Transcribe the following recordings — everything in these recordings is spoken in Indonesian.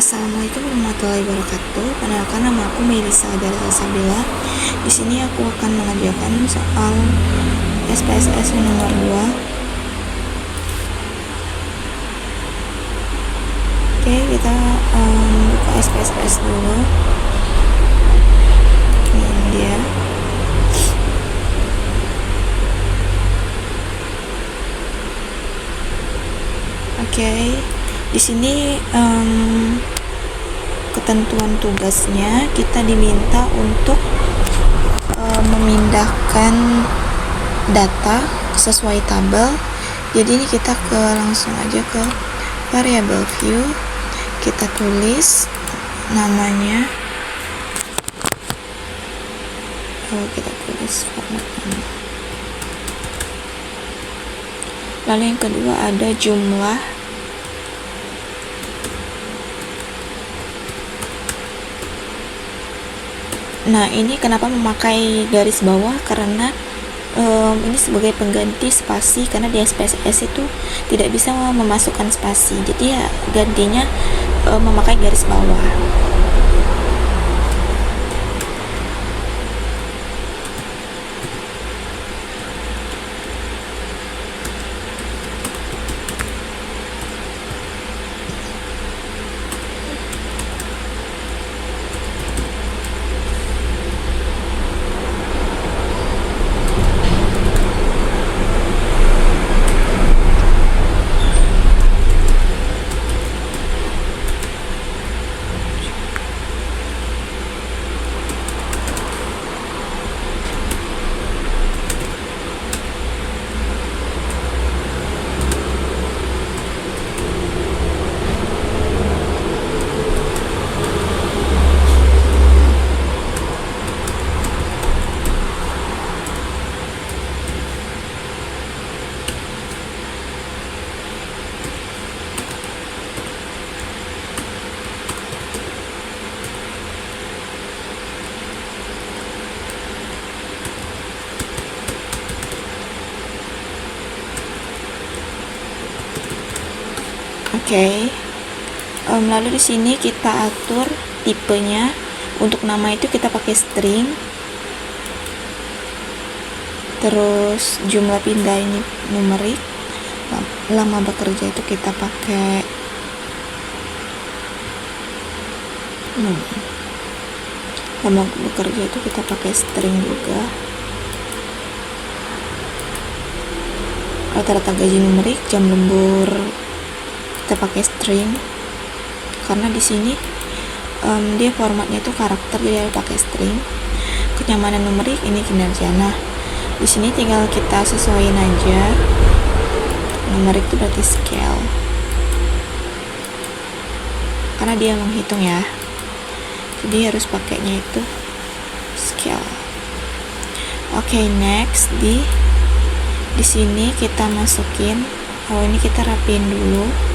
Assalamualaikum warahmatullahi wabarakatuh. Perkenalkan, nama aku Melisa Darsa Sabila. Di sini aku akan mengajarkan soal SPSS nomor 2. Oke, kita buka SPSS dulu. Ini dia. Oke. Di sini ketentuan tugasnya kita diminta untuk memindahkan data sesuai tabel. Jadi ini kita langsung aja ke variable view, kita tulis namanya, kita tulis formatnya. Lalu yang kedua ada jumlah. Nah, ini kenapa memakai garis bawah, karena ini sebagai pengganti spasi, karena di SPSS itu tidak bisa memasukkan spasi, jadi ya gantinya memakai garis bawah. Oke. Lalu di sini kita atur tipenya. Untuk nama itu kita pakai string. Terus jumlah pindah ini numerik. Lama bekerja itu kita pakai lama bekerja itu kita pakai string juga. Rata-rata gaji numerik, jam lembur kita pakai string, karena di sini dia formatnya itu karakter, jadi pakai string. Kenyamanan numerik ini kinerja. Nah, di sini tinggal kita sesuaiin aja. Numerik itu berarti scale, karena dia menghitung ya, jadi harus pakainya itu scale. Oke, next di sini kita masukin, ini kita rapiin dulu.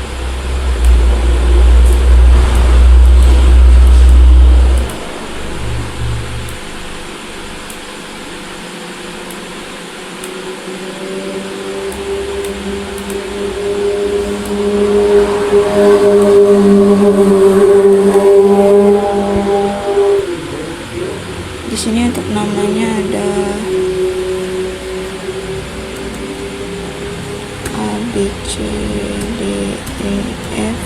Di sini untuk namanya ada A, B, C, D, E, F.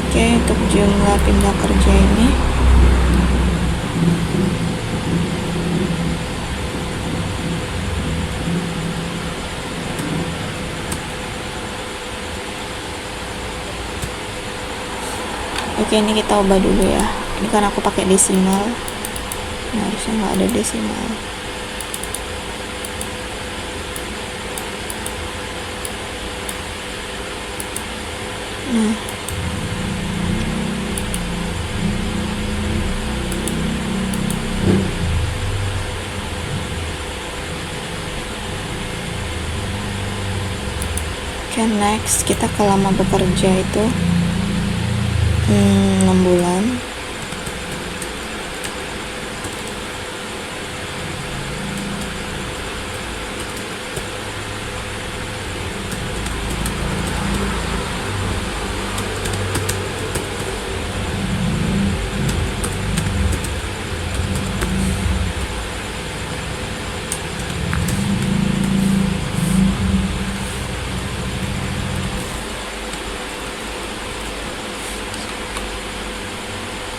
Oke, untuk jumlah pindah kerja ini oke, ini kita ubah dulu ya. Ini kan aku pakai desimal. Nah, harusnya nggak ada desimal. Nah, oke, next kita ke lama bekerja itu 6 bulan.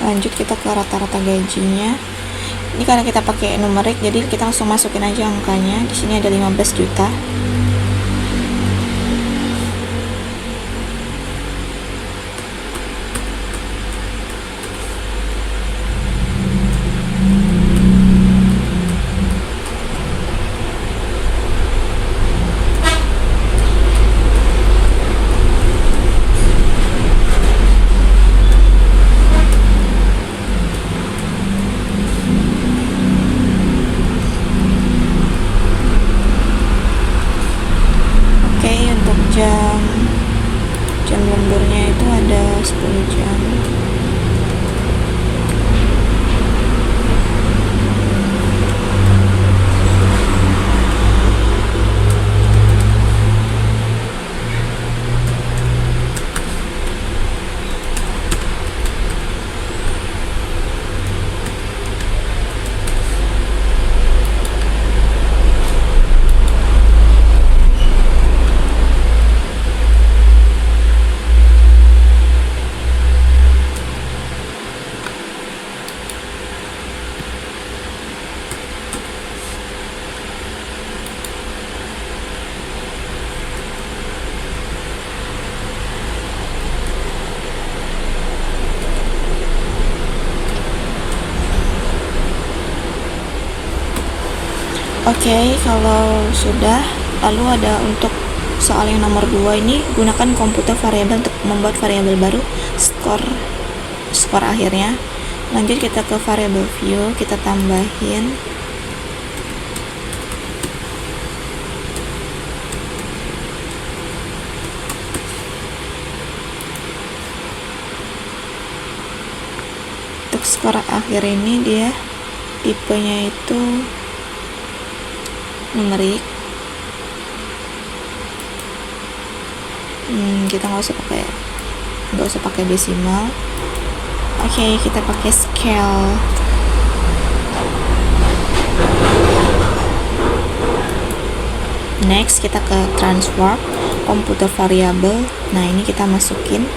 Lanjut kita ke rata-rata gajinya. Ini karena kita pakai numerik, jadi kita langsung masukin aja angkanya. Di sini ada 15 juta. Jam lemburnya itu ada 10 jam. Oke, kalau sudah, lalu ada untuk soal yang nomor 2 ini, gunakan komputer variabel untuk membuat variabel baru skor akhirnya. Lanjut kita ke variable view, kita tambahin untuk skor akhir ini dia tipenya itu numerik. Kita nggak usah pakai desimal. Oke, kita pakai scale. Next kita ke transform komputer variabel. Nah, ini kita masukin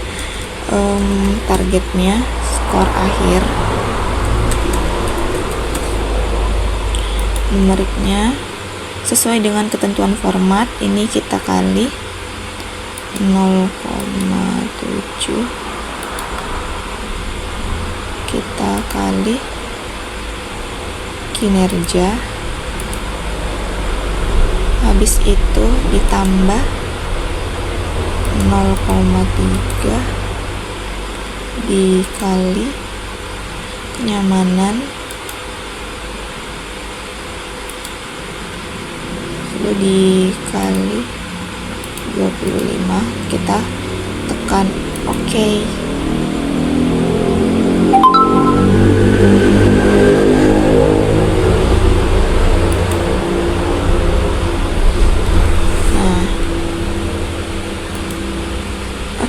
targetnya, skor akhir, numeriknya sesuai dengan ketentuan format. Ini kita kali 0,7, kita kali kinerja, habis itu ditambah 0,3 dikali kenyamanan, dikali 25, kita tekan OK.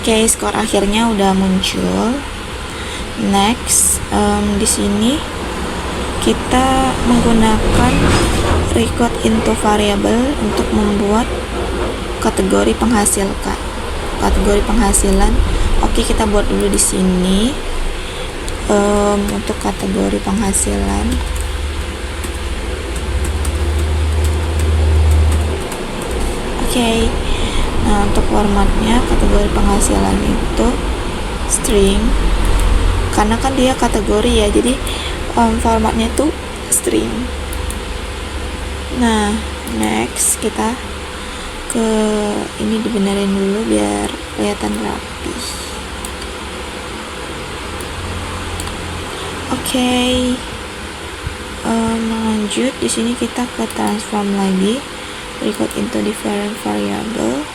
Oke, skor akhirnya udah muncul. Next, di sini kita menggunakan record into variable untuk membuat kategori penghasilan. Oke, kita buat dulu di sini untuk kategori penghasilan. Oke. Nah, untuk formatnya kategori penghasilan itu string, karena kan dia kategori ya, jadi formatnya itu string. Nah, next kita ke ini dibenerin dulu biar kelihatan rapi. Oke. Lanjut, di sini kita ke transform lagi, record into different variable.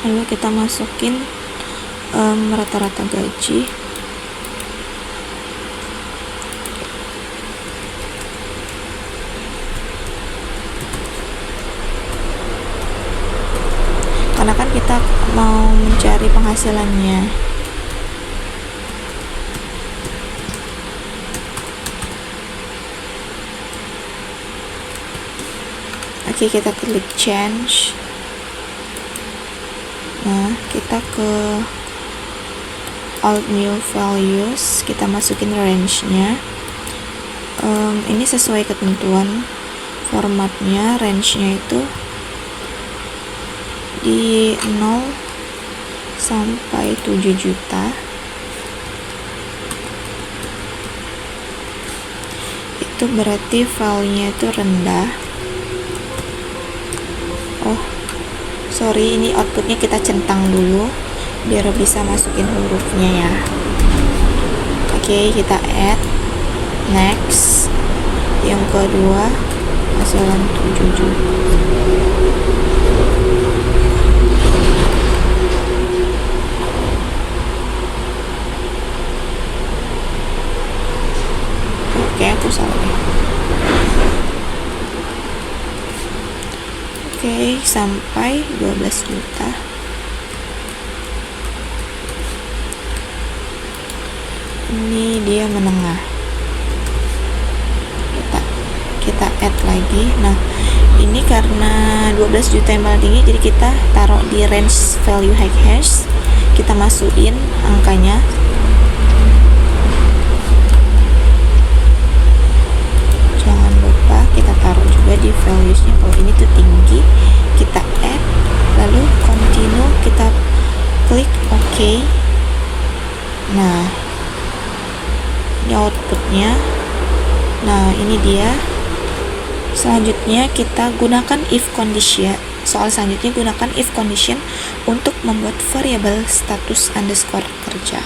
Lalu kita masukin rata-rata gaji. Karena kan kita mau mencari penghasilannya. Oke, kita klik change. Nah, kita ke alt new values, kita masukin range-nya. Ini sesuai ketentuan formatnya, range-nya itu di 0 sampai 7 juta. Itu berarti filenya itu rendah. Oh sorry, ini outputnya kita centang dulu biar bisa masukin hurufnya ya. Oke, kita add, next. Yang kedua masalah 7 juta. Oke, aku salah deh. Oke, sampai 12 juta. Ini dia menengah. Kita add lagi. Nah, ini karena 12 juta yang paling tinggi, jadi kita taruh di range value high hash. Kita masukin angkanya. Jangan lupa kita taruh juga di valuesnya. Kalau ini tuh tinggi, kita add, lalu continue, kita klik OK. Nah, ini outputnya. Nah, ini dia. Selanjutnya kita gunakan if condition. Soal selanjutnya gunakan if condition untuk membuat variabel status underscore kerja.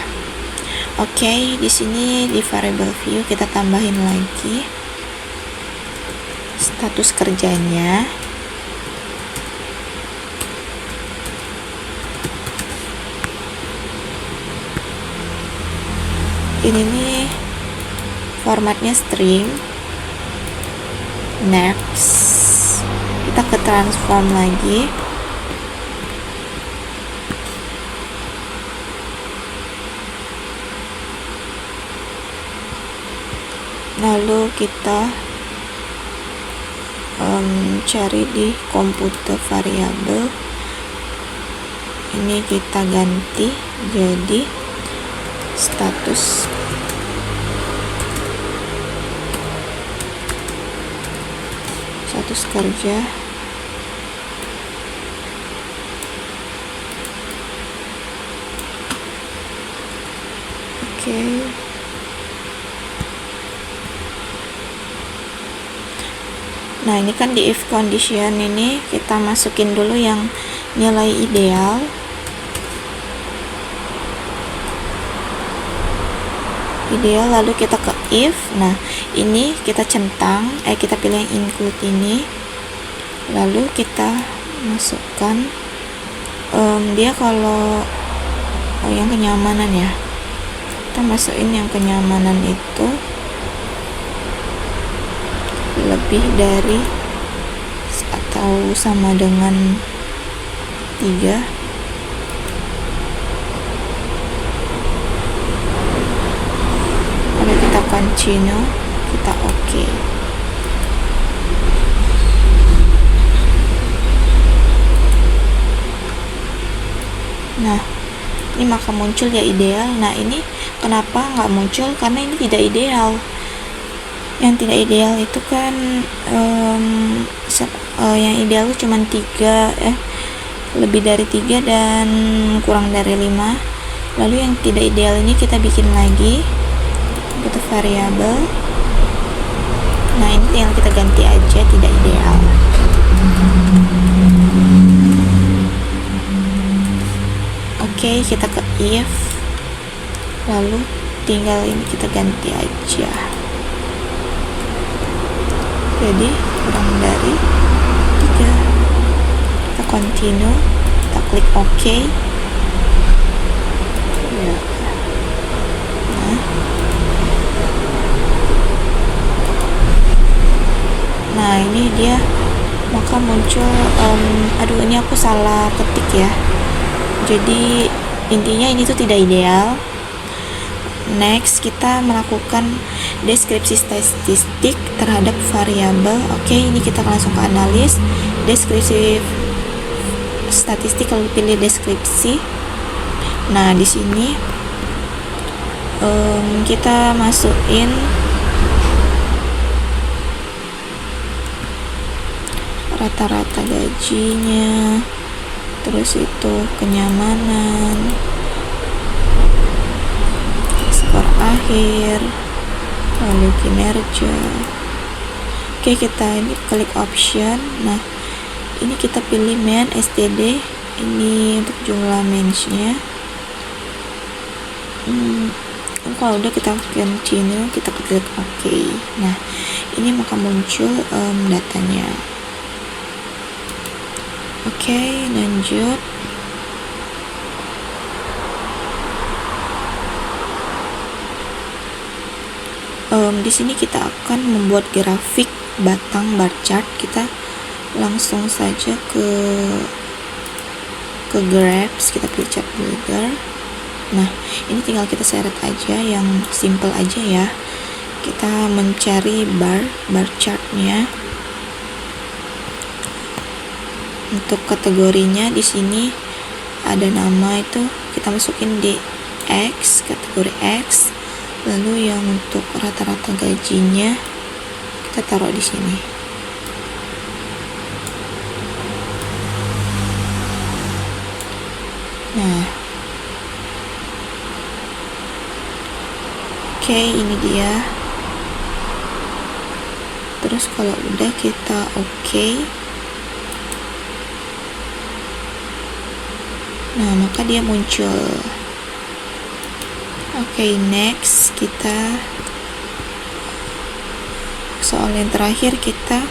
Oke, di sini di variable view kita tambahin lagi status kerjanya. Ini nih formatnya string. Next, kita ke transform lagi. Lalu kita cari di komputer variabel. Ini kita ganti jadi status kerja. Oke. Nah, ini kan di if condition ini kita masukin dulu yang nilai ideal. Lalu kita ke if. Nah, ini kita centang, kita pilih yang include ini, lalu kita masukkan dia kalau yang kenyamanan ya, kita masukin yang kenyamanan itu lebih dari atau sama dengan 3. Kita continue, kita OK. Nah, ini maka muncul ya ideal. Nah, ini kenapa nggak muncul? Karena ini tidak ideal. Yang tidak ideal itu kan yang ideal itu cuma 3, lebih dari 3 dan kurang dari 5. Lalu yang tidak ideal ini kita bikin lagi untuk variabel. Nah, ini yang kita ganti aja tidak ideal. Oke, kita ke if, lalu tinggal ini kita ganti aja jadi kurang dari 3. Kita continue, kita klik OK ya. Nah, ini dia maka muncul aduh, ini aku salah ketik ya, jadi intinya ini tuh tidak ideal. Next, kita melakukan deskripsi statistik terhadap variabel. Oke, ini kita langsung ke analis. Deskripsi statistik, lalu pilih deskripsi. Nah, di sini kita masukin rata-rata gajinya, terus itu kenyamanan, skor akhir, lalu kinerja. Oke, kita ini klik option. Nah, ini kita pilih main std, ini untuk jumlah mensnya. Kalau udah kita continue, kita klik OK. Nah, ini maka muncul datanya. Oke, lanjut. Di sini kita akan membuat grafik batang bar chart. Kita langsung saja ke graphs, kita pilih chart builder. Nah, ini tinggal kita seret aja, yang simple aja ya. Kita mencari bar chartnya. Untuk kategorinya di sini ada nama, itu kita masukin di X, kategori X. Lalu yang untuk rata-rata gajinya kita taruh di sini. Nah, oke, ini dia. Terus kalau udah kita oke. Nah, maka dia muncul. Oke, next kita soal yang terakhir, kita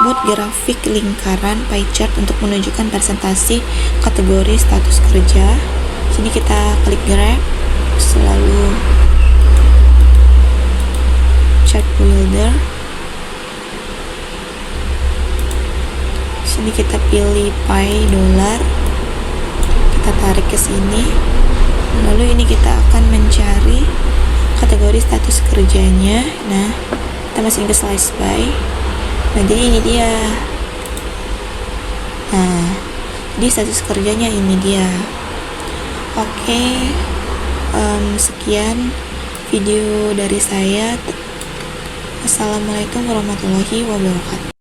buat grafik lingkaran pie chart untuk menunjukkan presentasi kategori status kerja. Sini kita klik grab, selalu chart builder. Sini kita pilih pie dollar, kita tarik ke sini. Lalu ini kita akan mencari kategori status kerjanya. Nah, kita masukin ke slice by. Nah, jadi ini dia. Nah, di status kerjanya ini dia. Oke, sekian video dari saya. Assalamualaikum warahmatullahi wabarakatuh.